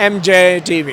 MJ TV।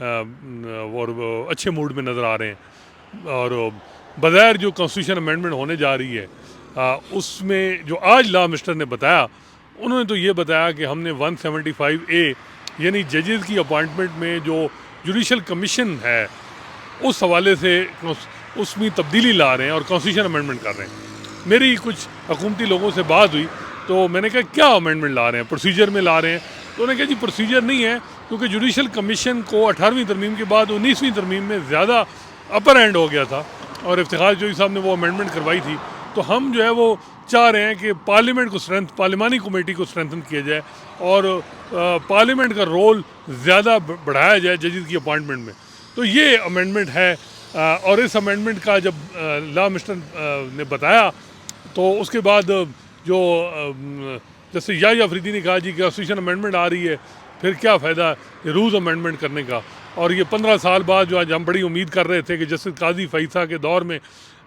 اور اچھے mood میں نظر آ رہے ہیں. اور بظاہر جو کانسٹیٹیوشن امینڈمنٹ ہونے جا رہی ہے اس میں جو آج لا منسٹر نے بتایا, انہوں نے تو یہ بتایا کہ ہم نے 175A یعنی ججز کی اپوائنٹمنٹ میں جو جوڈیشل کمیشن ہے اس حوالے سے اس میں تبدیلی لا رہے ہیں اور کانسٹیٹیوشن امینڈمنٹ کر رہے ہیں. میری کچھ حکومتی لوگوں سے بات ہوئی تو میں نے کہا کیا امینڈمنٹ لا رہے ہیں, پروسیجر میں لا رہے ہیں؟ تو انہوں نے کہا جی پروسیجر نہیں ہے, کیونکہ جوڈیشل کمیشن کو 18ویں ترمیم کے بعد 19ویں ترمیم میں زیادہ اپر ہینڈ ہو گیا تھا اور افتخار جوئی صاحب نے وہ امینڈمنٹ کروائی تھی. تو ہم جو ہے وہ چاہ رہے ہیں کہ پارلیمنٹ کو پارلیمانی کمیٹی کو اسٹرینتھن کیا جائے اور پارلیمنٹ کا رول زیادہ بڑھایا جائے ججز کی اپوائنٹمنٹ میں. تو یہ امینڈمنٹ ہے. اور اس امینڈمنٹ کا جب لا منسٹر نے بتایا تو اس کے بعد جو جیسے یحییٰ افریدی نے کہا جی کانسٹیٹیوشن امینڈمنٹ آ رہی ہے, پھر کیا فائدہ یہ رولز امینڈمنٹ کرنے کا. اور یہ 15 سال بعد جو آج ہم بڑی امید کر رہے تھے کہ جسٹس قاضی فیصل کے دور میں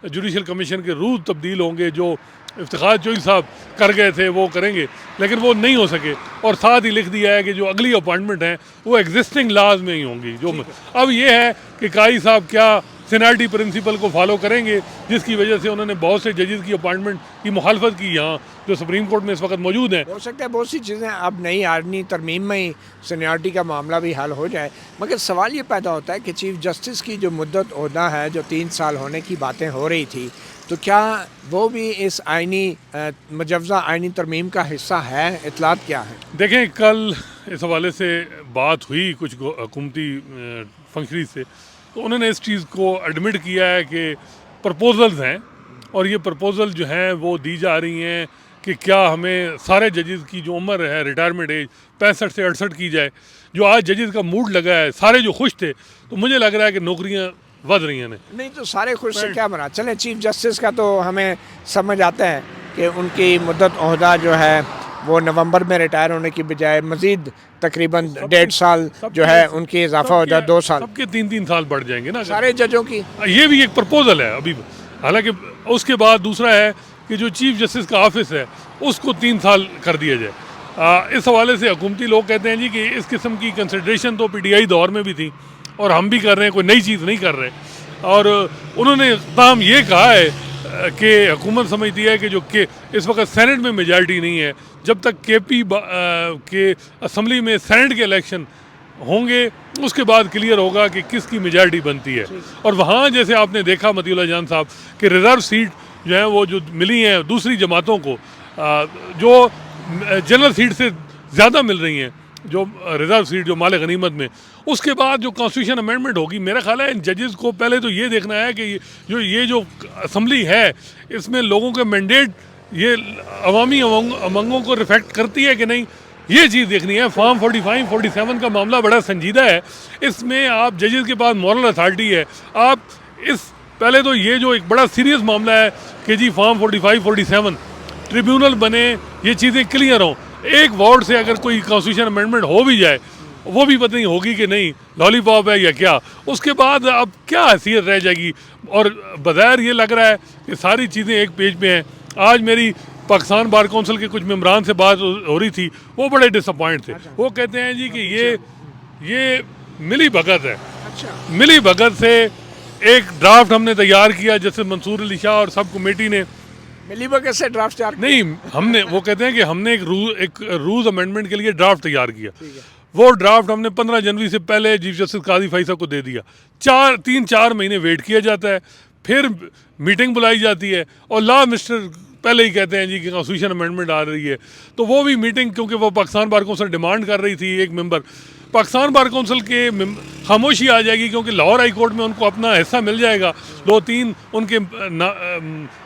جوڈیشل کمیشن کے رول تبدیل ہوں گے, جو افتخار جوئی صاحب کر گئے تھے وہ کریں گے, لیکن وہ نہیں ہو سکے. اور ساتھ ہی لکھ دیا ہے کہ جو اگلی اپوائنٹمنٹ ہیں وہ ایگزسٹنگ لاز میں ہی ہوں گی. جو اب یہ ہے کہ قاضی صاحب کیا سینیرٹی پرنسپل کو فالو کریں گے, جس کی وجہ سے انہوں نے بہت سے ججز کی اپوائنٹمنٹ کی مخالفت کی یہاں جو سپریم کورٹ میں اس وقت موجود ہیں. ہو سکتا ہے بہت سی چیزیں اب نئی آئینی ترمیم میں ہی سینیورٹی کا معاملہ بھی حل ہو جائے, مگر سوال یہ پیدا ہوتا ہے کہ چیف جسٹس کی جو مدت عہدہ ہے جو 3 سال ہونے کی باتیں ہو رہی تھی, تو کیا وہ بھی اس مجوزہ آئینی ترمیم کا حصہ ہے؟ اطلاعات کیا ہے؟ دیکھیں کل اس حوالے سے بات ہوئی کچھ حکومتی فنکشنری سے, تو انہوں نے اس چیز کو ایڈمٹ کیا ہے کہ پرپوزلز ہیں اور یہ پرپوزل جو ہیں وہ دی جا رہی ہیں کہ کیا ہمیں سارے ججز کی جو عمر ہے ریٹائرمنٹ ایج 65 سے 68 کی جائے. جو آج ججز کا موڈ لگا ہے, سارے جو خوش تھے, تو مجھے لگ رہا ہے کہ نوکریاں ود رہی ہیں. نہیں تو سارے خوش سے کیا بنا. چلیں چیف جسٹس کا تو ہمیں سمجھ آتا ہے کہ ان کی مدت عہدہ جو ہے وہ نومبر میں ریٹائر ہونے کی بجائے مزید تقریباً 1.5 سال جو ہے ان کی اضافہ ہو جائے, 2 سال. سب کے 3 سال بڑھ جائیں گے نا سارے ججوں کی. یہ بھی ایک پرپوزل ہے ابھی. حالانکہ اس کے بعد دوسرا ہے کہ جو چیف جسٹس کا آفس ہے اس کو 3 سال کر دیا جائے. اس حوالے سے حکومتی لوگ کہتے ہیں جی کہ اس قسم کی کنسیڈریشن تو PTI دور میں بھی تھی اور ہم بھی کر رہے ہیں, کوئی نئی چیز نہیں کر رہے. اور انہوں نے تاہم یہ کہا ہے کہ حکومت سمجھتی ہے کہ جو کہ اس وقت سینٹ میں میجارٹی نہیں ہے, جب تک KP کے اسمبلی میں سینٹ کے الیکشن ہوں گے اس کے بعد کلیئر ہوگا کہ کس کی میجارٹی بنتی ہے. اور وہاں جیسے آپ نے دیکھا مطیع اللہ جان صاحب کہ ریزرو سیٹ جو ہیں وہ جو ملی ہیں دوسری جماعتوں کو, جو جنرل سیٹ سے زیادہ مل رہی ہیں, جو ریزرو سیٹ جو مال غنیمت میں, اس کے بعد جو کانسٹیٹیوشن امینڈمنٹ ہوگی میرا خیال ہے ان ججز کو پہلے تو یہ دیکھنا ہے کہ جو اسمبلی ہے اس میں لوگوں کے مینڈیٹ یہ عوامی امنگوں کو ریفلیکٹ کرتی ہے کہ نہیں, یہ چیز دیکھنی ہے. فارم 45 47 کا معاملہ بڑا سنجیدہ ہے. اس میں آپ ججز کے پاس مورل اتھارٹی ہے. آپ پہلے تو یہ جو ایک بڑا سیریس معاملہ ہے کہ جی فارم 45 47 ٹریبیونل بنے, یہ چیزیں کلیئر ہوں. ایک وارڈ سے اگر کوئی کانسٹیٹیوشن امینڈمنٹ ہو بھی جائے وہ بھی پتہ نہیں ہوگی کہ نہیں لالی پاپ ہے یا کیا, اس کے بعد اب کیا حیثیت رہ جائے گی. اور بظاہر یہ لگ رہا ہے کہ ساری چیزیں ایک پیج پہ ہیں. آج میری پاکستان بار کونسل کے کچھ ممبران سے بات ہو رہی تھی, وہ بڑے ڈس اپوائنٹ تھے. وہ کہتے ہیں جی کہ یہ ملی بھگت ہے. ملی بھگت سے ایک ڈرافٹ ہم نے تیار کیا جیسے منصور علی شاہ اور سب کمیٹی نے ملی بھگت سے ڈرافٹ تیار نہیں, ہم نے وہ کہتے ہیں کہ ہم نے ایک رولز امینڈمنٹ کے لیے ڈرافٹ تیار کیا. وہ ڈرافٹ ہم نے 15 جنوری سے پہلے چیف جسٹس قاضی فیصل کو دے دیا. 3-4 مہینے ویٹ کیا جاتا ہے, پھر میٹنگ بلائی جاتی ہے اور لا منسٹر پہلے ہی کہتے ہیں جی کہ کانسٹیٹیوشن امینڈمنٹ آ رہی ہے. تو وہ بھی میٹنگ کیونکہ وہ پاکستان بار کونسل ڈیمانڈ کر رہی تھی, ایک ممبر پاکستان بار کونسل کے خاموشی آ جائے گی کیونکہ لاہور ہائی کورٹ میں ان کو اپنا حصہ مل جائے گا. 2-3 ان کے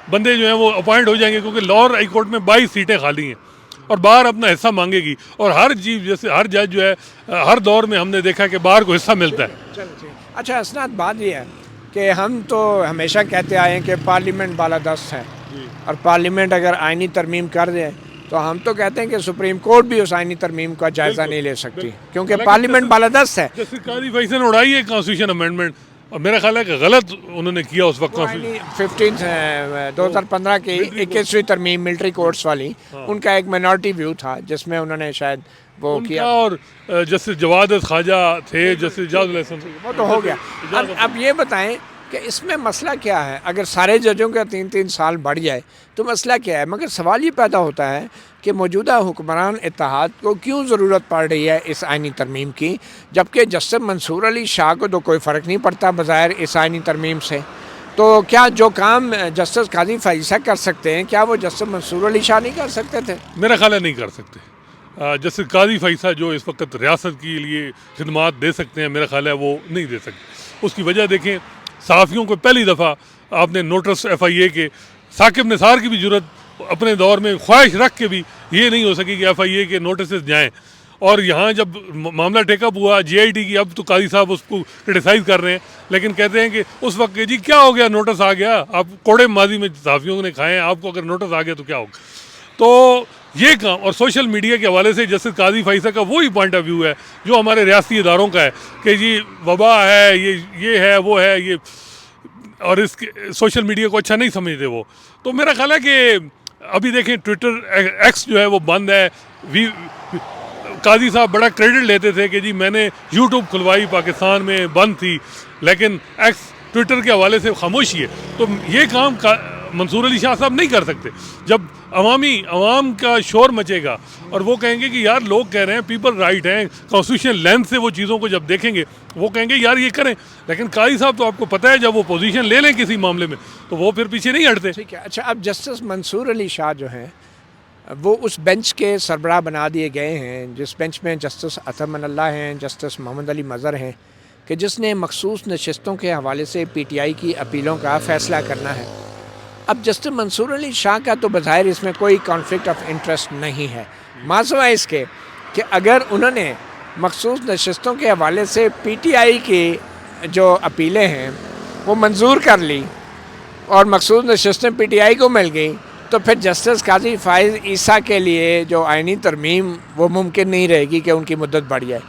بندے جو ہیں وہ اپوائنٹ ہو جائیں گے کیونکہ لاہور ہائی کورٹ میں 22 سیٹیں خالی ہیں اور باہر اپنا حصہ مانگے گی. اور ہر چیف جیسے ہر جج جو ہے ہر دور میں ہم نے دیکھا کہ باہر کو حصہ ملتا ہے. اچھا اسناد بات یہ ہے کہ ہم تو ہمیشہ کہتے آئے ہیں کہ پارلیمنٹ بالادست ہے اور پارلیمنٹ اگر آئینی ترمیم کر دے تو ہم تو کہتے ہیں کہ سپریم کورٹ بھی اس آئینی ترمیم کا جائزہ نہیں لے سکتی کیونکہ پارلیمنٹ بالادست ہے. جسٹس قاضی فیصل نے اڑائی ہے کانسٹیٹیوشن امینڈمنٹ. اور میرا خیال ہے کہ غلط انہوں نے کیا اس وقت کانسٹیٹیوشن 2015 کی 21ویں ترمیم ملٹری کورٹس والی، ان کا ایک مائنورٹی ویو تھا جس میں انہوں نے شاید وہ ان کیا، کا، اور جسٹس جواد خواجہ تھے، جسٹس اجاز الحسن، وہ تو ہو گیا۔ اب یہ بتائیں کہ اس میں مسئلہ کیا ہے؟ اگر سارے ججوں کا 3 سال بڑھ جائے تو مسئلہ کیا ہے؟ مگر سوال یہ پیدا ہوتا ہے کہ موجودہ حکمران اتحاد کو کیوں ضرورت پڑ رہی ہے اس آئینی ترمیم کی، جبکہ جسٹس منصور علی شاہ کو تو کوئی فرق نہیں پڑتا بظاہر اس آئینی ترمیم سے؟ تو کیا جو کام جسٹس قاضی فائزہ کر سکتے ہیں، کیا وہ جسٹس منصور علی شاہ نہیں کر سکتے تھے؟ میرا خیال ہے نہیں کر سکتے۔ جسٹس قاضی فائزہ جو اس وقت ریاست کے لیے خدمات دے سکتے ہیں، میرا خیال ہے وہ نہیں دے سکتے۔ اس کی وجہ دیکھیں، صحافیوں کو پہلی دفعہ آپ نے نوٹس ایف آئی اے کے، ثاقب نثار کی بھی ضرورت اپنے دور میں خواہش رکھ کے بھی یہ نہیں ہو سکی کہ ایف آئی اے کے نوٹسز جائیں، اور یہاں جب معاملہ ٹیک اپ ہوا جے آئی ٹی کی، اب تو قاضی صاحب اس کو کرٹیسائز کر رہے ہیں، لیکن کہتے ہیں کہ اس وقت کہ جی کیا ہو گیا، نوٹس آ گیا، آپ کوڑے ماضی میں صحافیوں نے کھائے ہیں، آپ کو اگر نوٹس آ گیا تو کیا ہوگا؟ تو یہ کام، اور سوشل میڈیا کے حوالے سے جسٹس قاضی فائزہ کا وہی پوائنٹ آف ویو ہے جو ہمارے ریاستی اداروں کا ہے کہ جی وبا ہے، یہ ہے، وہ ہے، یہ، اور اس کے سوشل میڈیا کو اچھا نہیں سمجھتے وہ۔ تو میرا خیال ہے کہ ابھی دیکھیں ٹویٹر ایکس جو ہے وہ بند ہے، قاضی صاحب بڑا کریڈٹ لیتے تھے کہ جی میں نے یوٹیوب کھلوائی، پاکستان میں بند تھی، لیکن ایکس ٹویٹر کے حوالے سے خاموشی ہے۔ تو یہ کام منصور علی شاہ صاحب نہیں کر سکتے۔ جب عوام کا شور مچے گا اور وہ کہیں گے کہ یار لوگ کہہ رہے ہیں، پیپل رائٹ ہیں، کانسٹیٹیوشن لینتھ سے وہ چیزوں کو جب دیکھیں گے وہ کہیں گے یار یہ کریں، لیکن قاضی صاحب تو آپ کو پتہ ہے جب وہ پوزیشن لے لیں کسی معاملے میں تو وہ پھر پیچھے نہیں ہٹتے۔ ٹھیک ہے، اچھا اب جسٹس منصور علی شاہ جو ہیں وہ اس بینچ کے سربراہ بنا دیے گئے ہیں جس بینچ میں جسٹس اطہر من اللہ ہیں، جسٹس محمد علی مظہر ہیں، کہ جس نے مخصوص نشستوں کے حوالے سے پی ٹی آئی کی اپیلوں کا فیصلہ کرنا ہے۔ اب جسٹس منصور علی شاہ کا تو بظاہر اس میں کوئی کانفلکٹ آف انٹرسٹ نہیں ہے، ماسوائے اس کے کہ اگر انہوں نے مخصوص نشستوں کے حوالے سے پی ٹی آئی کی جو اپیلیں ہیں وہ منظور کر لی اور مخصوص نشستیں پی ٹی آئی کو مل گئی، تو پھر جسٹس قاضی فائز عیسیٰ کے لیے جو آئینی ترمیم وہ ممکن نہیں رہے گی کہ ان کی مدت بڑھ جائے۔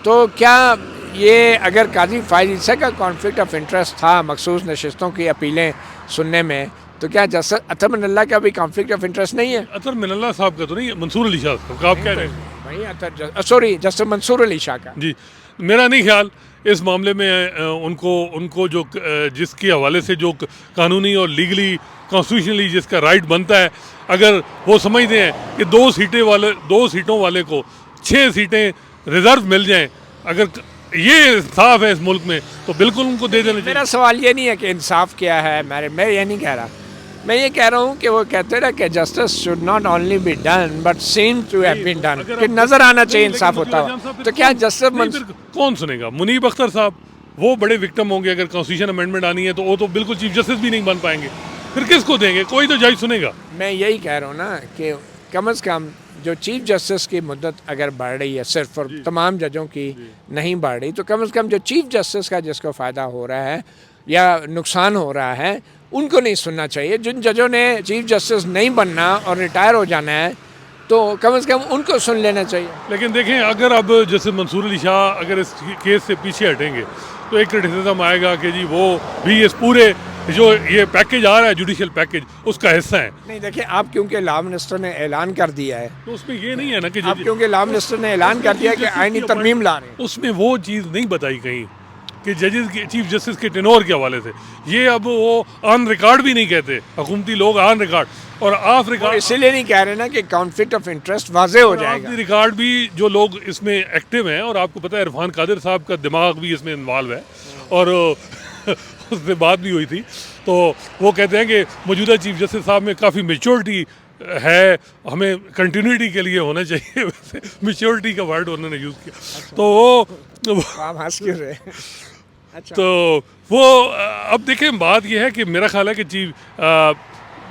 تو کیا یہ اگر قاضی فائز عیسیٰ کا کانفلکٹ آف انٹرسٹ تھا مخصوص نشستوں کی اپیلیں سننے میں، تو کیا جسٹس اطہر من اللہ کا بھی کانفلکٹ آف انٹرسٹ نہیں ہے؟ اطہر من اللہ صاحب کا تو نہیں ہے، منصور علی شاہ صاحب کا آپ کہہ رہے ہیں؟ سوری، جسٹس منصور علی شاہ کا۔ جی، میرا نہیں خیال اس معاملے میں ان کو جو جس کے حوالے سے جو قانونی اور لیگلی کانسٹیٹیوشنلی جس کا رائٹ بنتا ہے، اگر وہ سمجھتے ہیں کہ 2 سیٹوں والے کو 6 سیٹیں ریزرو مل جائیں، اگر یہ انصاف ہے اس ملک میں تو بالکل ان کو دے دینا چاہیے۔ میرا سوال یہ نہیں ہے کہ انصاف کیا ہے، میں یہ نہیں کہہ رہا، میں یہ کہہ رہا ہوں کہ وہ کہتے رہے کہ justice should not only be done but seem to have been done, کہ نظر آنا چاہیے انصاف ہوتا ہو۔ تو کیا جسٹس کون سنے گا؟ منیب اختر صاحب وہ بڑے وکٹم ہوں گے، اگر کانسٹیٹیوشن امینڈمنٹ آنی ہے تو وہ تو بالکل چیف جسٹس بھی نہیں بن پائیں گے، پھر کس کو دیں گے؟ کوئی تو جج سنے گا۔ میں یہی کہہ رہا ہوں نا کہ کم از کم جو چیف جسٹس کی مدت اگر بڑھ رہی ہے صرف، اور تمام ججوں کی نہیں بڑھ رہی، تو کم از کم جو چیف جسٹس کا جس کو فائدہ ہو رہا ہے یا نقصان ہو رہا ہے ان کو نہیں سننا چاہیے۔ جن ججوں نے چیف جسٹس نہیں بننا اور ریٹائر ہو جانا ہے تو کم از کم ان کو سن لینا چاہیے۔ لیکن دیکھیں، اگر اب جیسے منصور علی شاہ اگر اس کیس سے پیچھے ہٹیں گے تو ایک کرٹیسزم آئے گا کہ جی وہ بھی اس پورے جو یہ پیکیج آ رہا ہے جوڈیشل پیکیج اس کا حصہ ہے۔ نہیں دیکھیں، آپ کیونکہ لا منسٹر نے اعلان کر دیا ہے، تو اس میں یہ نہیں ہے نا کہ آپ کیونکہ لا منسٹر نے اعلان کر دیا کہ آئینی ترمیم لا رہے ہیں، اس میں وہ چیز نہیں بتائی کہیں کہ ججز کے چیف جسٹس کے ٹینور کے حوالے سے، یہ اب وہ آن ریکارڈ بھی نہیں کہتے حکومتی لوگ، آن ریکارڈ اور آف ریکارڈ، اسی لیے نہیں کہہ رہے نا کہ کانفلکٹ آف انٹرسٹ واضح ہو جائے گا۔ ریکارڈ بھی جو لوگ اس میں ایکٹیو ہیں، اور آپ کو پتہ ہے عرفان قادر صاحب کا دماغ بھی اس میں انوالو ہے، اور اس سے بات بھی ہوئی تھی، تو وہ کہتے ہیں کہ موجودہ چیف جسٹس صاحب میں کافی میچورٹی ہے، ہمیں کنٹینیوٹی کے لیے ہونا چاہیے، ویسے میچورٹی کا ورڈ انہوں نے یوز کیا، تو وہ اب دیکھیں بات یہ ہے کہ میرا خیال ہے کہ چیف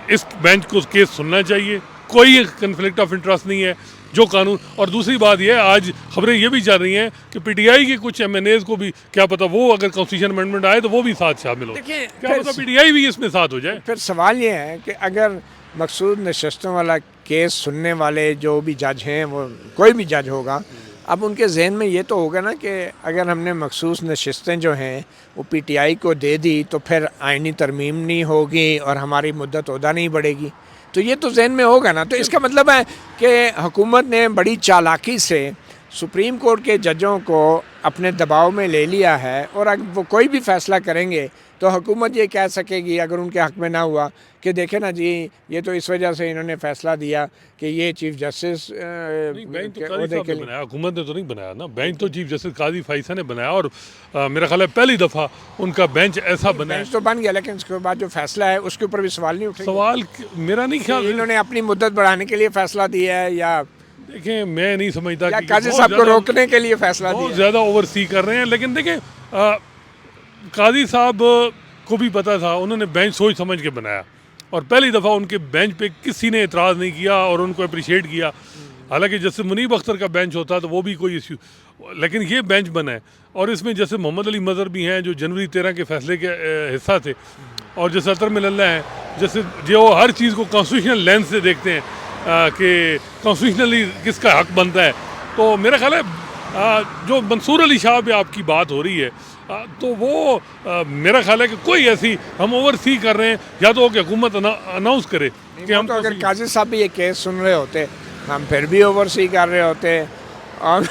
اس بینچ کو کیس سننا چاہیے، کوئی کنفلکٹ آف انٹرسٹ نہیں ہے جو قانون۔ اور دوسری بات یہ ہے، آج خبریں یہ بھی چل رہی ہیں کہ پی ٹی آئی کے کچھ ایم این ایز کو بھی کیا پتہ وہ اگر کانسٹیٹیوشن امینڈمنٹ آئے تو وہ بھی ساتھ شامل ہو، کیا پتہ پی ٹی آئی بھی اس میں ساتھ ہو جائے۔ پھر سوال یہ ہے کہ اگر مقصود نشستوں والا کیس سننے والے جو بھی جج ہیں، وہ کوئی بھی جج ہوگا، اب ان کے ذہن میں یہ تو ہوگا نا کہ اگر ہم نے مخصوص نشستیں جو ہیں وہ پی ٹی آئی کو دے دی تو پھر آئینی ترمیم نہیں ہوگی اور ہماری مدت عہدہ نہیں بڑھے گی، تو یہ تو ذہن میں ہوگا نا. تو اس کا مطلب ہے کہ حکومت نے بڑی چالاکی سے سپریم کورٹ کے ججوں کو اپنے دباؤ میں لے لیا ہے، اور اگر وہ کوئی بھی فیصلہ کریں گے تو حکومت یہ کہہ سکے گی اگر ان کے حق میں نہ ہوا کہ دیکھیں نا جی یہ تو اس وجہ سے انہوں نے فیصلہ دیا کہ یہ چیف جسٹس بینچ تو قاضی صاحب نے بنایا، حکومت نے تو نہیں بنایا نا. بینچ تو چیف جسٹس قاضی فائسہ نے بنایا، اور میرا خیال ہے پہلی دفعہ ان کا بینچ ایسا بنا ہے. بینچ تو بن گیا لیکن اس کے بعد جو فیصلہ ہے اس کے اوپر بھی سوال نہیں اٹھے. سوال میرا نہیں خیال، انہوں نے اپنی مدت بڑھانے کے لیے فیصلہ دیا ہے یا دیکھیں میں نہیں سمجھتا کہ قاضی صاحب کو روکنے کے لیے فیصلہ دیا بہت زیادہ اوور سی کر رہے ہیں. لیکن دیکھیں قاضی صاحب کو بھی پتا تھا، انہوں نے بینچ سوچ سمجھ کے بنایا، اور پہلی دفعہ ان کے بینچ پہ کسی نے اعتراض نہیں کیا اور ان کو اپریشیٹ کیا. حالانکہ جیسے منیب اختر کا بینچ ہوتا تو وہ بھی کوئی ایشو، لیکن یہ بینچ بنا ہے. اور اس میں جیسے محمد علی مظہر بھی ہیں جو جنوری 13 کے فیصلے کے حصہ تھے، اور جیسے اطہر من اللہ ہیں جیسے جو ہر چیز کو کانسٹیٹیوشنل لینس سے دیکھتے ہیں کہ کانسٹیٹیوشنلی کس کا حق بنتا ہے. تو میرا خیال ہے جو منصور علی شاہ پہ آپ کی بات ہو رہی ہے تو وہ میرا خیال ہے کہ کوئی ایسی ہم اوور سی کر رہے ہیں، یا تو کہ حکومت اناؤنس کرے کہ ہم تو اگر قاضی صاحب بھی یہ کیس سن رہے ہوتے ہم پھر بھی اوور سی کر رہے ہوتے اور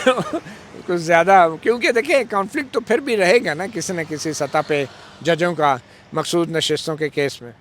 کچھ زیادہ، کیونکہ دیکھیں کانفلکٹ تو پھر بھی رہے گا نا کسی نہ کسی سطح پہ ججوں کا مخصوص نشستوں کے کیس میں.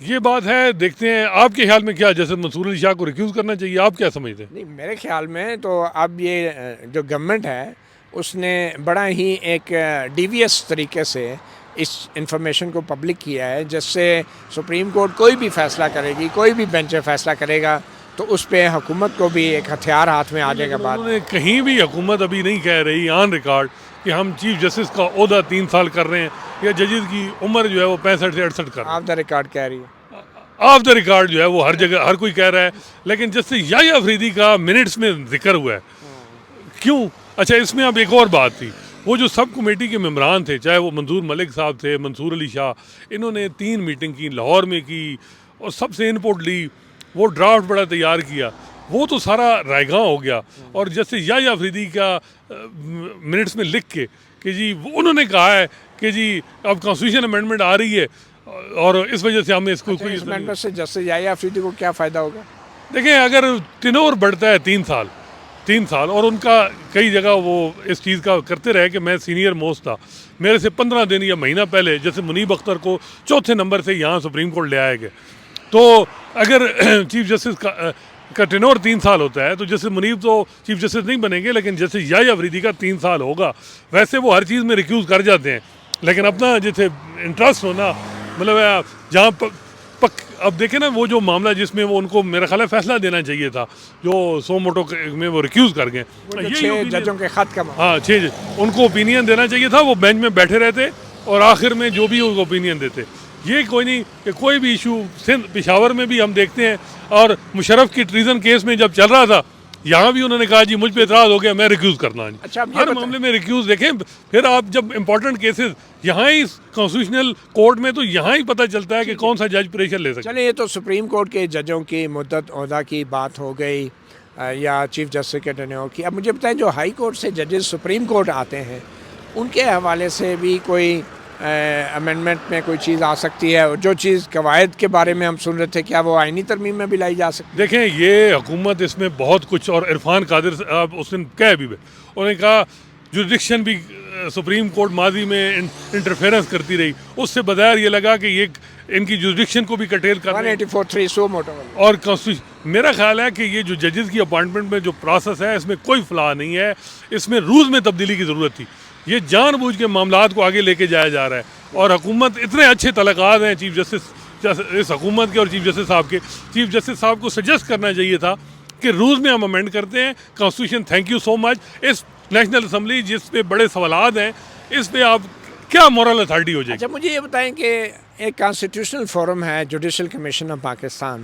یہ بات ہے. دیکھتے ہیں آپ کے خیال میں کیا، جیسے منصور علی شاہ کو ریکیوز کرنا چاہیے، آپ کیا سمجھتے ہیں؟ نہیں میرے خیال میں تو اب یہ جو گورنمنٹ ہے اس نے بڑا ہی ایک ڈیویس طریقے سے اس انفارمیشن کو پبلک کیا ہے، جس سے سپریم کورٹ کوئی بھی فیصلہ کرے گی، کوئی بھی بینچ فیصلہ کرے گا تو اس پہ حکومت کو بھی ایک ہتھیار ہاتھ میں آ جائے گا. انہوں نے کہیں بھی حکومت ابھی نہیں کہہ رہی آن ریکارڈ کہ ہم چیف جسٹس کا عہدہ 3 سال کر رہے ہیں، یا ججز کی عمر جو ہے وہ 65 سے 68 کر رہے ہیں. آف دا ریکارڈ کہہ رہی ہے، آف دا ریکارڈ جو ہے وہ ہر جگہ ہر کوئی کہہ رہا ہے. لیکن جس سے یحییٰ افریدی کا منٹس میں ذکر ہوا ہے، کیوں؟ اچھا اس میں اب ایک اور بات تھی، وہ جو سب کمیٹی کے ممبران تھے، چاہے وہ منظور ملک صاحب تھے، منصور علی شاہ، انہوں نے 3 میٹنگ کی، لاہور میں کی، اور سب سے انپوٹ لی، وہ ڈرافٹ بڑا تیار کیا، وہ تو سارا رائے گاں ہو گیا. اور جیسے یحییٰ افریدی کا منٹس میں لکھ کے کہ جی انہوں نے کہا ہے کہ جی اب کانسٹیٹیوشن امینڈمنٹ آ رہی ہے اور اس وجہ سے ہم اس کو کوئی امینڈمنٹ سے جسٹس یحییٰ افریدی کو کیا فائدہ ہوگا؟ دیکھیں اگر ٹینور بڑھتا ہے 3 سال اور ان کا کئی جگہ وہ اس چیز کا کرتے رہے کہ میں سینئر موسٹ تھا، میرے سے 15 دن یا مہینہ پہلے جیسے منیب اختر کو 4تھے نمبر سے یہاں سپریم کورٹ لے آئے گئے، تو اگر چیف جسٹس کا ٹینور 3 سال ہوتا ہے تو جیسے منیب تو چیف جسٹس نہیں بنیں گے، لیکن جیسے یحییٰ افریدی کا 3 سال ہوگا، ویسے وہ ہر چیز میں ریکیوز کر جاتے ہیں. لیکن اپنا جیسے انٹرسٹ ہونا مطلب جہاں اب دیکھیں نا وہ جو معاملہ جس میں وہ ان کو میرا خیال ہے فیصلہ دینا چاہیے تھا، جو سو موٹو میں وہ ریکیوز کر گئے، 6 ججوں کے خط کا ہاں 6 ان کو اوپینین دینا چاہیے تھا، وہ بینچ میں بیٹھے رہتے اور آخر میں جو بھی ان کو اوپینین دیتے. یہ کوئی نہیں کہ کوئی بھی ایشو پشاور میں بھی ہم دیکھتے ہیں، اور مشرف کی ٹریزن کیس میں جب چل رہا تھا یہاں بھی انہوں نے کہا جی مجھ پہ اعتراض ہو گیا میں ریکیوز کرنا ہے. اچھا ہر معاملے میں ریکیوز دیکھیں. پھر آپ جب امپورٹنٹ کیسز یہاں ہی کانسٹیٹیوشنل کورٹ میں تو یہاں ہی پتہ چلتا ہے کہ کون سا جج پریشر لے سکتا ہے. چلیں یہ تو سپریم کورٹ کے ججوں کی مدت عہدہ کی بات ہو گئی یا چیف جسٹس کے ٹینیور کی. اب مجھے بتائیں جو ہائی کورٹ سے ججز سپریم کورٹ آتے ہیں ان کے حوالے سے بھی کوئی امینڈمنٹ میں کوئی چیز آ سکتی ہے؟ جو چیز قواعد کے بارے میں ہم سن رہے تھے کیا وہ آئینی ترمیم میں بھی لائی جا سکتی ہے؟ دیکھیں یہ حکومت اس میں بہت کچھ، اور عرفان قادر صاحب اس نے کہا بھی، انہوں نے کہا جوریڈکشن بھی سپریم کورٹ ماضی میں انٹرفیرنس کرتی رہی، اس سے بظاہر یہ لگا کہ یہ ان کی جوریڈکشن کو بھی کٹیل کر رہے ہیں 184(3) سو موٹو. اور میرا خیال ہے کہ یہ جو ججز کی اپوائنٹمنٹ میں جو پروسیس ہے اس میں کوئی فلاح نہیں ہے، اس میں رولز میں تبدیلی کی ضرورت تھی. یہ جان بوجھ کے معاملات کو آگے لے کے جایا جا رہا ہے، اور حکومت اتنے اچھے تعلقات ہیں چیف جسٹس اس حکومت کے اور چیف جسٹس صاحب کے. چیف جسٹس صاحب کو سجیسٹ کرنا چاہیے تھا کہ رولز میں ہم امینڈ کرتے ہیں constitution. Thank you so much. اس نیشنل اسمبلی جس پہ بڑے سوالات ہیں اس پہ آپ کیا مورل اتھارٹی ہو جائے گی؟ اچھا مجھے یہ بتائیں کہ ایک کانسٹیٹیوشنل فورم ہے جوڈیشل کمیشن آف پاکستان،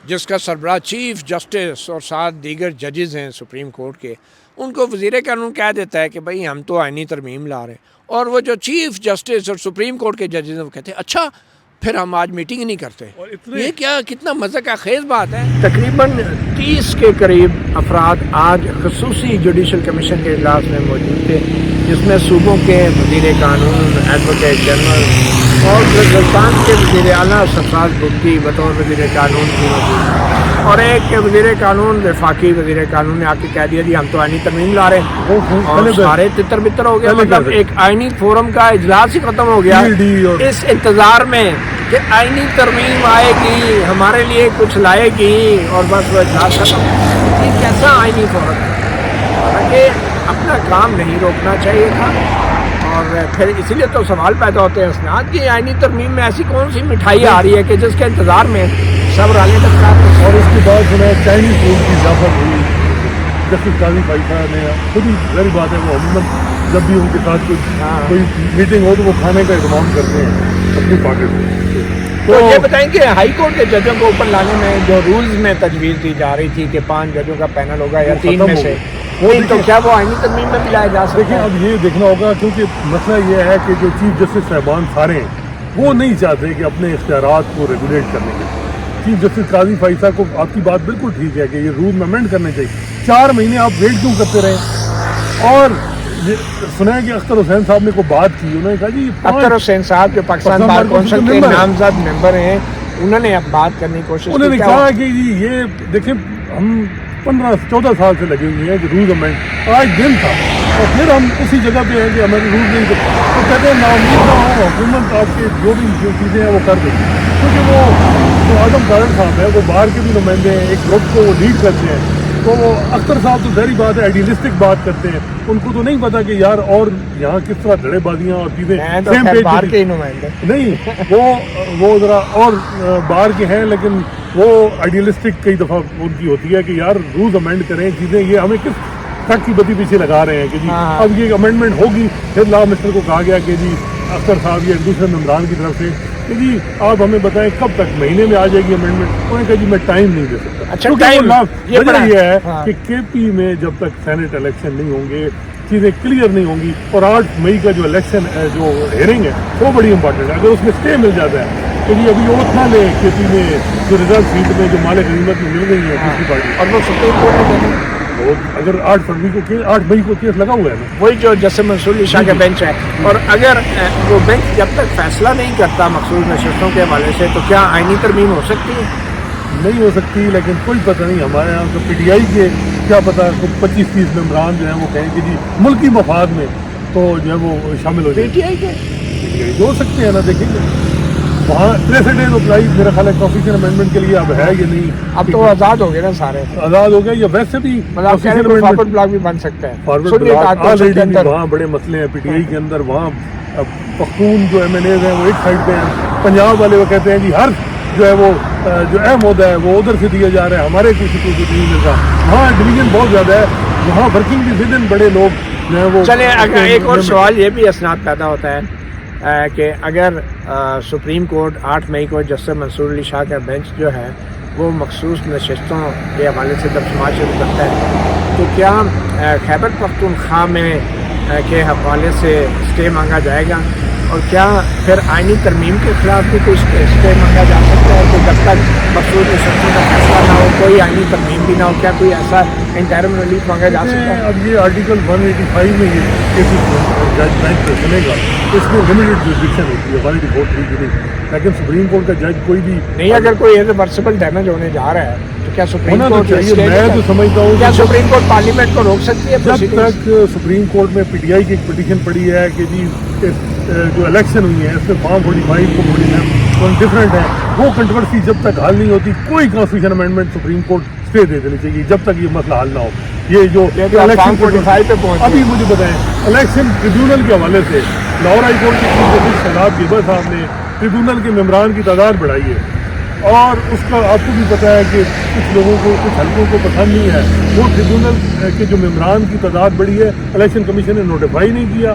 جس کا سربراہ چیف جسٹس اور 7 دیگر ججز ہیں سپریم کورٹ کے. ان کو وزیر قانون کہہ دیتا ہے کہ بھئی ہم تو آئینی ترمیم لا رہے ہیں، اور وہ جو چیف جسٹس اور سپریم کورٹ کے ججز ہیں وہ کہتے ہیں اچھا پھر ہم آج میٹنگ ہی نہیں کرتے. اور اتنے یہ کیا کتنا مزہ کا خیز بات ہے. تقریباً 30 کے قریب افراد آج خصوصی جوڈیشل کمیشن کے اجلاس میں موجود تھے، جس میں صوبوں کے وزیر قانون، ایڈوکیٹ جنرل اور بلوچستان کے وزیر اعلیٰ سرفراز بگٹی بطور وزیر قانون کی موجود ہیں. اور ایک وزیر قانون وفاقی وزیر قانون نے آ کے کہہ دیا جی ہم تو آئینی ترمیم لا رہے ہیں، اور سارے تتر بتر ہو گیا. مطلب ایک آئینی فورم کا اجلاس ہی ختم ہو گیا اس انتظار میں کہ آئینی ترمیم آئے گی، ہمارے لیے کچھ لائے گی، اور بس وہ اجلاس ختم. یہ کیسا آئینی فورم ہے؟ حالانکہ اپنا کام نہیں روکنا چاہیے تھا. اور پھر اسی لیے تو سوال پیدا ہوتے ہیں اسناد کی آئینی ترمیم میں ایسی کون سی مٹھائی آ رہی ہے کہ جس کے انتظار میں سب رالے ٹکرا. اور اس کے بعد سنا چائنیز فوڈ کی اضافت ہوئی. جسٹس قاضی بھائی صاحب نے خود ہی ظاہر بات ہے وہ عموماً جب بھی ان کے ساتھ کوئی میٹنگ ہو تو وہ کھانے کا اہتمام کرتے ہیں اپنی پاکٹ میں. تو یہ بتائیں کہ ہائی کورٹ کے ججوں کو اوپر لانے میں جو رولز میں تجویز دی جا رہی تھی کہ 5 ججوں کا پینل ہوگا یا 3 میں سے، تو کیا وہ آئینی ترمیم میں بھی لایا جا سکتا ہے؟ دیکھیں اب یہ دیکھنا ہوگا کیونکہ مسئلہ یہ ہے کہ جو چیف جسٹس صاحبان سارے ہیں وہ نہیں چاہتے کہ اپنے اختیارات کو ریگولیٹ کرنے کے. چیف جسٹس قاضی فائزہ کو آپ کی بات بالکل ٹھیک ہے کہ یہ رول میں امینڈ کرنے چاہیے. 4 مہینے آپ ویٹ کیوں کرتے رہے؟ اور سنا ہے کہ اختر حسین صاحب نے کوئی بات کی، انہوں نے کہا جی اختر حسین صاحب جو پاکستان بار کونسل کے نامزد ممبر ہیں، انہوں نے اب بات کرنے کی کوشش کی. انہوں نے کہا کہ جی یہ دیکھیں ہم 15-14 سال سے لگے ہوئے ہیں کہ رول امینڈ، آج دن تھا اور پھر ہم اسی جگہ پہ ہیں کہ ہمیں رول نہیں کرتے. تو کہتے ہیں ناامید نہ ہو، حکومت آپ کے جو بھی جو چیزیں ہیں وہ کر دیں. کیونکہ وہ جو اعظم کارن صاحب ہے وہ باہر کے بھی نمائندے ہیں، ایک گروپ کو وہ لیڈ کرتے ہیں. تو وہ اختر صاحب تو ظاہری بات ہے آئیڈیلسٹک بات کرتے ہیں، ان کو تو نہیں پتا کہ یار اور یہاں کس طرح دھڑے بازیاں اور چیزیں سیم پیج نہیں. وہ ذرا اور باہر کے ہیں، لیکن وہ آئیڈیلسٹک کئی دفعہ ان کی ہوتی ہے کہ یار رولز امینڈ کریں چیزیں. یہ ہمیں کس تک کی بتی پیچھے لگا رہے ہیں کہ جی اب یہ امینڈمنٹ ہوگی. پھر لا منسٹر کو کہا گیا کہ جی اختر صاحب یا ایک دوسرے ممبران کی طرف سے کہ جی آپ ہمیں بتائیں کب تک، مہینے میں آ جائے گی امینڈمنٹ. انہوں نے کہا جی میں ٹائم نہیں دے سکتا. اچھا وجہ یہ ہے کہ کے پی میں جب تک سینٹ الیکشن نہیں ہوں گے چیزیں کلیئر نہیں ہوں گی. اور 8 مئی کا جو الیکشن جو ہیئرنگ ہے وہ بڑی امپورٹنٹ ہے. اگر اس میں اسٹے مل جاتا ہے تو جی ابھی اوت نہ لے کے پی میں جو ریزرو سیٹ میں جو مالک غنیمت میں مل گئی ہے دوسری پارٹی، اور وہ سپریم کورٹ میں اگر 8 مئی کو کیس لگا ہوا ہے نا، وہی جو جسٹس منصور علی شاہ کا بینچ ہے. اور اگر وہ بینچ جب تک فیصلہ نہیں کرتا مخصوص نشستوں کے حوالے سے تو کیا آئینی ترمیم ہو سکتی ہے؟ نہیں ہو سکتی. لیکن کوئی پتہ نہیں ہمارے یہاں تو پی ٹی آئی کے کیا پتہ 25-30 ممبران جو ہیں وہ کہیں کہ جی ملکی مفاد میں تو جو ہے وہ شامل ہو جائے. پی ٹی آئی کے پی ٹی آئی ہو سکتے ہیں نا. دیکھیں گے وہاں پریسیڈنٹ اپلائی میرا خیال ہے کانسٹیٹیوشن امینڈمنٹ کے لیے اب ہے یا نہیں. اب تو آزاد ہو گئے نا سارے، آزاد ہو گیا یا ویسے بھی فارورڈ بلاک بھی بن سکتا ہے. فارورڈ بلاک آلریڈی وہاں بڑے مسئلے ہیں پی ٹی آئی کے اندر. وہاں پختون جو ایم این ایز ہیں وہ ایک سائڈ پہ ہیں، پنجاب والے وہ کہتے ہیں جی ہر جو ہے وہ جو اہم عہدہ ہے وہ ادھر سے دیا جا رہا ہے، ہمارے کسی کو نہیں مل رہا. وہاں ڈویژن بہت زیادہ ہے، وہاں ورکنگ ڈویژن بڑے لوگ جو ہیں وہ. چلیں اگر ایک اور سوال یہ بھی اسناد پیدا ہوتا ہے کہ اگر سپریم کورٹ 8 مئی کو جسٹس منصور علی شاہ کا بینچ جو ہے وہ مخصوص نشستوں کے حوالے سے جب سماعت شروع کرتا ہے تو کیا خیبر پختونخوا میں کے حوالے سے اسٹے مانگا جائے گا؟ اور کیا پھر آئینی ترمیم کے خلاف بھی کوئی اسٹے مانگا جا سکتا ہے کہ جب تک مخصوص نشستوں کا فیصلہ نہ ہو، کوئی آئینی ترمیم بھی نہ ہو؟ کیا کوئی ایسا انٹرم ریلیف مانگا جا سکتا ہے؟ اب یہ آرٹیکل 185 میں یہ کیسز جج بینچ پہ سنے گا، اس میں لمیٹڈ جوریسڈکشن ہوتی ہے 184 کی نہیں. لیکن سپریم کورٹ کا جج کوئی بھی نہیں، اگر کوئی ریورسیبل ڈیمیج ہونے جا رہا ہے تو کیا سپریم ہونا تو کورٹ چاہیے. میں تو سمجھتا ہوں کیا سپریم کورٹ پارلیمنٹ کو روک سکتی ہے جب تک سپریم کورٹ میں پی ٹی آئی کی ایک پٹیشن پڑی ہے کہ جی جو الیکشن ہوئی ہے اس میں فارم 45 کو 47 ڈفرینٹ ہے، وہ کنٹروورسی جب تک حل نہیں ہوتی کوئی constitution amendment supreme court stay دے دینی چاہیے جب تک یہ مسئلہ حل نہ ہو. یہ جو الیکشن 45 پہ پہنچ ابھی مجھے بتائیں الیکشن ٹریبیونل کے حوالے سے لاہور ہائی کورٹ کے چیف جسٹس شہزاد گیبر صاحب نے ٹریبیونل کے ممبران کی تعداد بڑھائی ہے، اور اس کا آپ کو بھی پتہ ہے کہ کچھ لوگوں کو کچھ حلقوں کو پسند نہیں ہے. وہ ٹریبیونل کے جو ممبران کی تعداد بڑھی ہے، الیکشن کمیشن نے نوٹیفائی نہیں کیا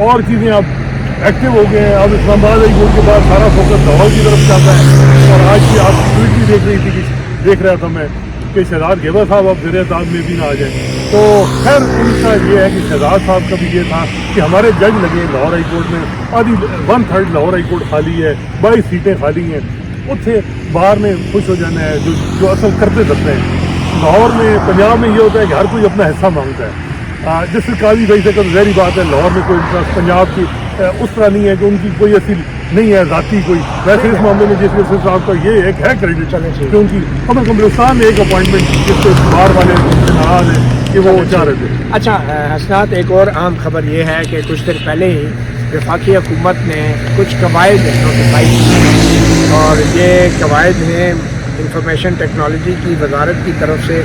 اور چیزیں اب ایکٹیو ہو گئے ہیں. اب اسلام آباد ہائی کورٹ کے بعد سارا فوکس لاہور کی طرف جاتا ہے. اور آج کی آپ ٹویٹ بھی دیکھ رہی تھی کہ دیکھ رہا تھا میں کہ شہزاد گیبر صاحب اب زیر اعتماد میں بھی نہ آ جائیں. تو خیر ان کا یہ ہے کہ شہزاد صاحب کا بھی یہ تھا کہ ہمارے جج لگے لاہور ہائی کورٹ میں، آدھی 1/3 لاہور ہائی کورٹ خالی ہے، 22 سیٹیں خالی ہیں، اتنے باہر میں خوش ہو جانا ہے جو اصل کرتے دھرتے ہیں۔ لاہور میں پنجاب میں یہ ہوتا ہے کہ ہر کوئی اپنا حصہ مانگتا ہے، جس سے قاضی بھائی سے ظاہری بات ہے لاہور میں کوئی انٹرسٹ پنجاب کی اس طرح نہیں ہے کہ ان کی کوئی ایسی نہیں ہے ذاتی کوئی، ویسے اس معاملے میں جس جسٹس صاحب کا یہ ایک ہے کریڈٹ کیونکہ ہمیں قبرستان میں ایک اپوائنٹمنٹ جس سے باہر والے سے ناراض ہیں کہ وہ چاہ رہے تھے۔ اچھا حسنات، ایک اور اہم خبر یہ ہے کہ کچھ دن پہلے ہی وفاقی حکومت نے کچھ قواعد نوٹیفائی کی، اور یہ قواعد ہیں انفارمیشن ٹیکنالوجی کی وزارت کی طرف سے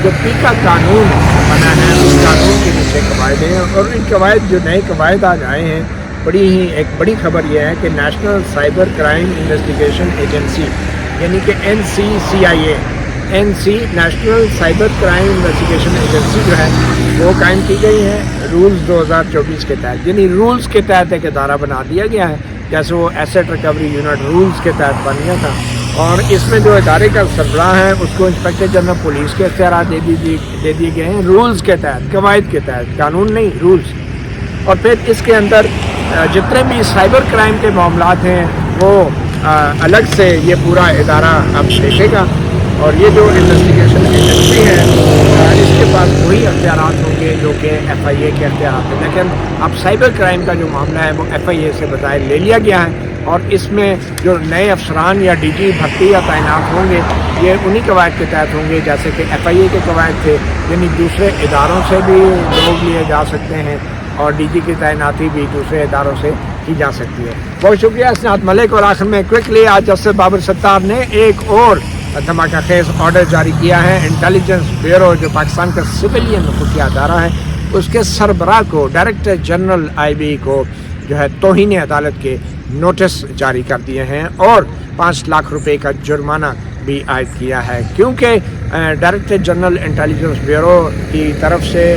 جو پیکا قانون بنا ہے، اس قانون کے نیچے قواعد ہیں، اور ان قواعد جو نئے قواعد آج آئے ہیں، ایک بڑی خبر یہ ہے کہ national cyber crime investigation agency یعنی کہ NCCIA national cyber crime investigation agency جو ہے وہ قائم کی گئی ہے رولز 2024 کے تحت، یعنی رولز کے تحت ایک ادارہ بنا دیا گیا ہے، جیسے وہ ایسٹ ریکوری یونٹ رولز کے تحت بن گیا تھا، اور اس میں جو ادارے کا سربراہ ہے اس کو انسپیکٹر جنرل پولیس کے اختیارات دے دیے گئے ہیں رولز کے تحت، قواعد کے تحت، قانون نہیں، رولز۔ اور پھر اس کے اندر جتنے بھی سائبر کرائم کے معاملات ہیں وہ الگ سے یہ پورا ادارہ اب دیکھے گا، اور یہ جو انویسٹیگیشن ایجنسی ہے اس کے پاس وہی اختیارات ہوں گے جو کہ FIA کے اختیارات ہیں، لیکن اب سائبر کرائم کا جو معاملہ ہے وہ FIA سے بظاہر لے لیا گیا ہے، اور اس میں جو نئے افسران یا DG بھرتی یا تعینات ہوں گے یہ انہی قواعد کے تحت ہوں گے جیسے کہ FIA کے قواعد تھے، یعنی دوسرے اداروں سے بھی لوگ لیے جا سکتے ہیں، اور DG کی تعیناتی بھی دوسرے اداروں سے کی جا سکتی ہے۔ بہت شکریہ اسناد ملک۔ اور آخر میں کوئکلی آج جسٹس بابر ستار نے ایک اور دھماکہ خیز آرڈر جاری کیا ہے۔ انٹیلیجنس بیورو جو پاکستان کا سویلین خفیہ ادارہ ہے اس کے سربراہ کو ڈائریکٹر جنرل IB کو جو ہے توہین عدالت کے نوٹس جاری کر دیے ہیں، اور 5 لاکھ روپے کا جرمانہ بھی عائد کیا ہے، کیونکہ ڈائریکٹر جنرل انٹیلیجنس بیورو کی طرف سے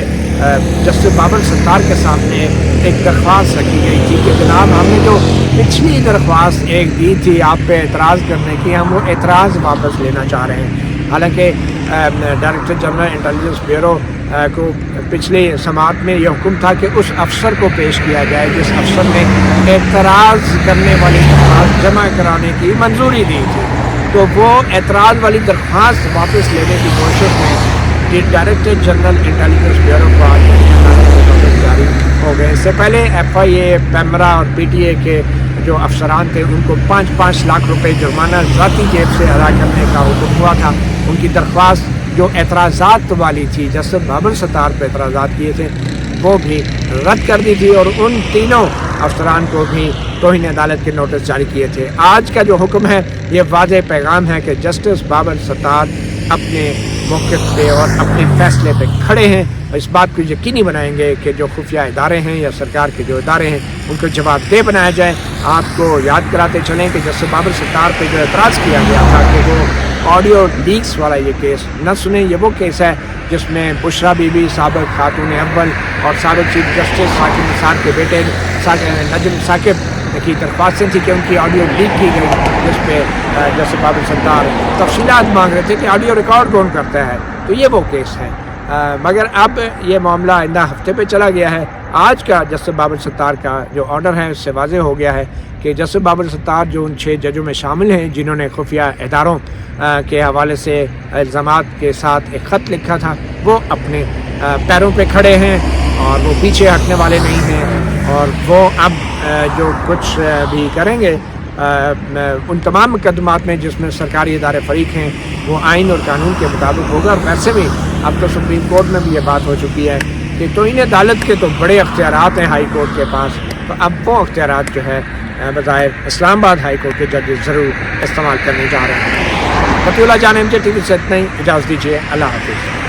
جسٹس بابر ستار کے سامنے ایک درخواست رکھی گئی تھی کہ جناب ہم نے جو پچھلی درخواست ایک دی تھی آپ پہ اعتراض کرنے کی، ہم وہ اعتراض واپس لینا چاہ رہے ہیں۔ حالانکہ ڈائریکٹر جنرل انٹیلیجنس بیورو کو پچھلی سماعت میں یہ حکم تھا کہ اس افسر کو پیش کیا جائے جس افسر نے اعتراض کرنے والی درخواست جمع کرانے کی منظوری دی تھی، تو وہ اعتراض والی درخواست واپس لینے کی کوشش میں کہ ڈائریکٹر جنرل انٹیلیجنس بیورو کو آج نوٹس جاری ہو گئے۔ اس سے پہلے FIA، پیمرا اور PTA کے جو افسران تھے ان کو 5 لاکھ روپے جرمانہ ذاتی جیب سے ادا کرنے کا حکم ہوا تھا۔ ان کی درخواست جو اعتراضات والی تھی، جسٹس بابر ستار پہ اعتراضات کیے تھے، وہ بھی رد کر دی تھی، اور ان تینوں افسران کو بھی توہین عدالت کے نوٹس جاری کیے تھے۔ آج کا جو حکم ہے یہ واضح پیغام ہے کہ جسٹس بابر ستار اپنے موقف پہ اور اپنے فیصلے پہ کھڑے ہیں، اور اس بات کو یقینی بنائیں گے کہ جو خفیہ ادارے ہیں یا سرکار کے جو ادارے ہیں ان کو جواب دہ بنایا جائے۔ آپ کو یاد کراتے چلیں کہ جسٹس بابر ستار پہ جو اعتراض کیا گیا تھا کہ وہ آڈیو لیکس والا یہ کیس نہ سنیں، یہ وہ کیس ہے جس میں بشرا بی بی سابق خاتون اول اور سابق چیف جسٹس ثاقب نثار کے بیٹے نجم ثاقب کی درخواستیں تھیں کہ ان کی آڈیو لیک کی گئی، جس پہ جسٹس بابر ستار تفصیلات مانگ رہے تھے کہ آڈیو ریکارڈ کون کرتا ہے، تو یہ وہ کیس ہے۔ مگر اب یہ معاملہ آئندہ ہفتے پہ چلا گیا ہے۔ آج کا جسٹس بابر ستار کا جو آرڈر ہے اس سے واضح ہو گیا ہے کہ جسٹس بابر ستار جو ان 6 ججوں میں شامل ہیں جنہوں نے خفیہ اداروں کے حوالے سے الزامات کے ساتھ ایک خط لکھا تھا، وہ اپنے پیروں پہ کھڑے ہیں اور وہ پیچھے ہٹنے والے نہیں ہیں، اور وہ اب جو کچھ بھی کریں گے ان تمام مقدمات میں جس میں سرکاری ادارے فریق ہیں وہ آئین اور قانون کے مطابق ہوگا۔ اور ویسے بھی اب تو سپریم کورٹ میں بھی یہ بات ہو چکی ہے کہ توہین عدالت کے تو بڑے اختیارات ہیں ہائی کورٹ کے پاس، تو اب وہ اختیارات جو ہے بظاہر اسلام آباد ہائی کورٹ کے ججز ضرور استعمال کرنے جا رہے ہیں۔ فتح اللہ جان MJ TV سے اتنا ہی، اجازت دیجیے، اللہ حافظ۔